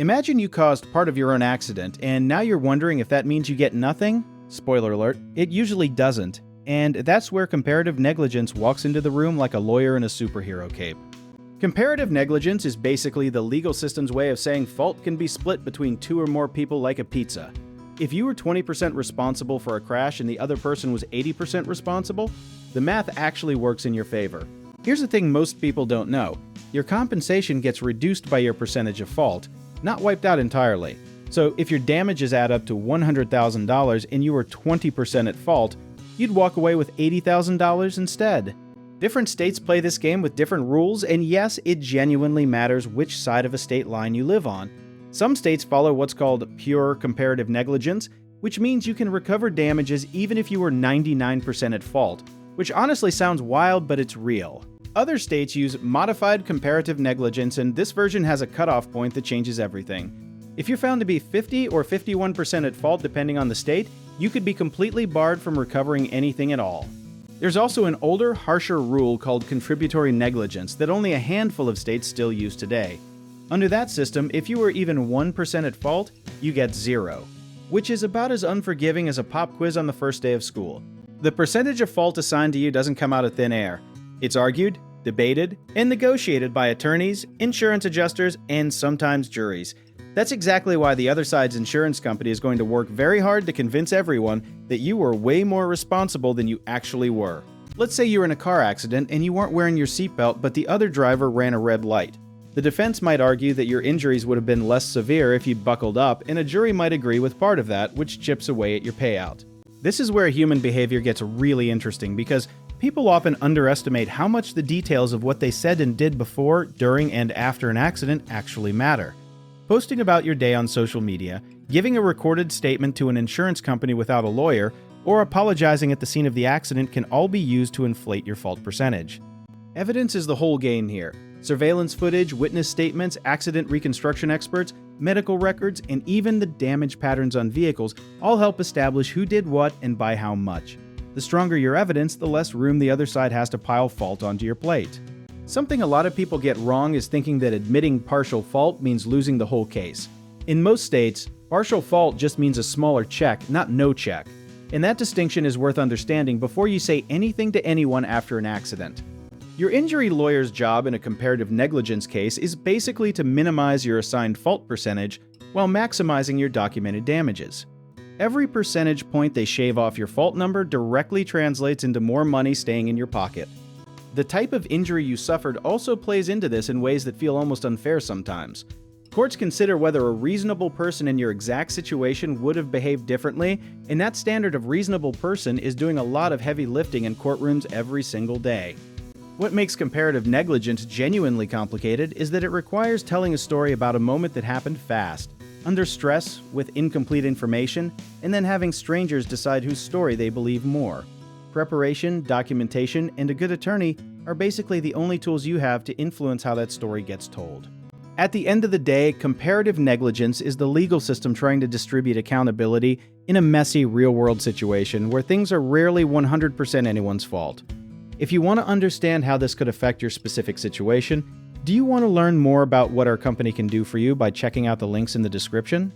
Imagine you caused part of your own accident, and now you're wondering if that means you get nothing? Spoiler alert, it usually doesn't. And that's where comparative negligence walks into the room like a lawyer in a superhero cape. Comparative negligence is basically the legal system's way of saying fault can be split between two or more people like a pizza. If you were 20% responsible for a crash and the other person was 80% responsible, the math actually works in your favor. Here's the thing most people don't know. Your compensation gets reduced by your percentage of fault, not wiped out entirely. So if your damages add up to $100,000 and you were 20% at fault, you'd walk away with $80,000 instead. Different states play this game with different rules, and yes, it genuinely matters which side of a state line you live on. Some states follow what's called pure comparative negligence, which means you can recover damages even if you were 99% at fault, which honestly sounds wild, but it's real. Other states use modified comparative negligence, and this version has a cutoff point that changes everything. If you're found to be 50 or 51% at fault depending on the state, you could be completely barred from recovering anything at all. There's also an older, harsher rule called contributory negligence that only a handful of states still use today. Under that system, if you were even 1% at fault, you get 0, which is about as unforgiving as a pop quiz on the first day of school. The percentage of fault assigned to you doesn't come out of thin air. It's argued, debated, and negotiated by attorneys, insurance adjusters, and sometimes juries. That's exactly why the other side's insurance company is going to work very hard to convince everyone that you were way more responsible than you actually were. Let's say you're in a car accident and you weren't wearing your seatbelt, but the other driver ran a red light. The defense might argue that your injuries would have been less severe if you'd buckled up, and a jury might agree with part of that, which chips away at your payout. This is where human behavior gets really interesting because people often underestimate how much the details of what they said and did before, during, and after an accident actually matter. Posting about your day on social media, giving a recorded statement to an insurance company without a lawyer, or apologizing at the scene of the accident can all be used to inflate your fault percentage. Evidence is the whole game here. Surveillance footage, witness statements, accident reconstruction experts, medical records, and even the damage patterns on vehicles all help establish who did what and by how much. The stronger your evidence, the less room the other side has to pile fault onto your plate. Something a lot of people get wrong is thinking that admitting partial fault means losing the whole case. In most states, partial fault just means a smaller check, not no check. And that distinction is worth understanding before you say anything to anyone after an accident. Your injury lawyer's job in a comparative negligence case is basically to minimize your assigned fault percentage while maximizing your documented damages. Every percentage point they shave off your fault number directly translates into more money staying in your pocket. The type of injury you suffered also plays into this in ways that feel almost unfair sometimes. Courts consider whether a reasonable person in your exact situation would have behaved differently, and that standard of reasonable person is doing a lot of heavy lifting in courtrooms every single day. What makes comparative negligence genuinely complicated is that it requires telling a story about a moment that happened fast, under stress, with incomplete information, and then having strangers decide whose story they believe more. Preparation, documentation, and a good attorney are basically the only tools you have to influence how that story gets told. At the end of the day, comparative negligence is the legal system trying to distribute accountability in a messy real-world situation where things are rarely 100% anyone's fault. If you want to understand how this could affect your specific situation, do you want to learn more about what our company can do for you by checking out the links in the description?